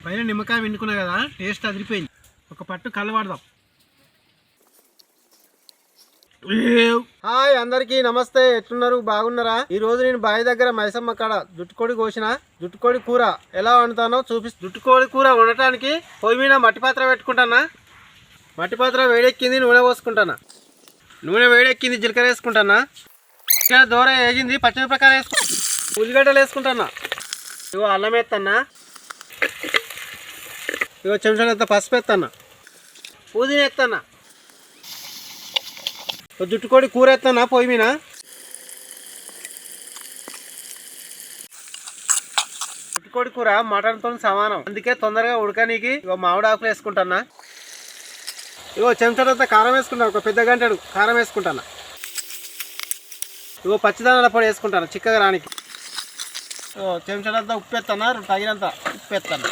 పైన నిమ్మకాయ పిండుకున్నా కదా, టేస్ట్ అదిరిపోయింది. ఒక పట్టు కళ్ళు వాడదాం. హాయ్ అందరికీ నమస్తే, ఎట్లున్నారు? బాగున్నారా? ఈ రోజు నేను బావి దగ్గర మైసమ్మ కాడ జుట్టుకోడి కోసిన. జుట్టుకోడి కూర ఎలా వండుతానో జుట్టుకోడి కూర వండటానికి పొయ్యి మీద మట్టి పాత్ర పెట్టుకుంటానా. మట్టి పాత్ర వేడెక్కింది, నూనె పోసుకుంటానా. నూనె వేడెక్కింది, జీలకర్ర వేసుకుంటానా. దూర వేగింది, పచ్చిమిరపకాయలు ఉల్లిగడ్డలు వేసుకుంటానా. ఇగో అల్లం వేస్తానా. ఇగో చెంచాలంత పసుపు వేస్తానా. పుదీనా వేస్తానా. జుట్టుకోడి కూర వేస్తానా పొయ్యి మీద. జుట్టుకోడి కూర మటన్తో సమానం, అందుకే తొందరగా ఉడకనీకి ఇగో మామిడి ఆకులు వేసుకుంటానా. ఇగో చెంచాలంతా కారం వేసుకుంటాను, ఒక పెద్ద గంటెడు కారం వేసుకుంటాను. ఇగో పచ్చిదానాల పొడి వేసుకుంటాను చిక్కగా రానికి. చెంచాలంతా ఉప్పు వేస్తానా, తగినంత ఉప్పు వేస్తాను.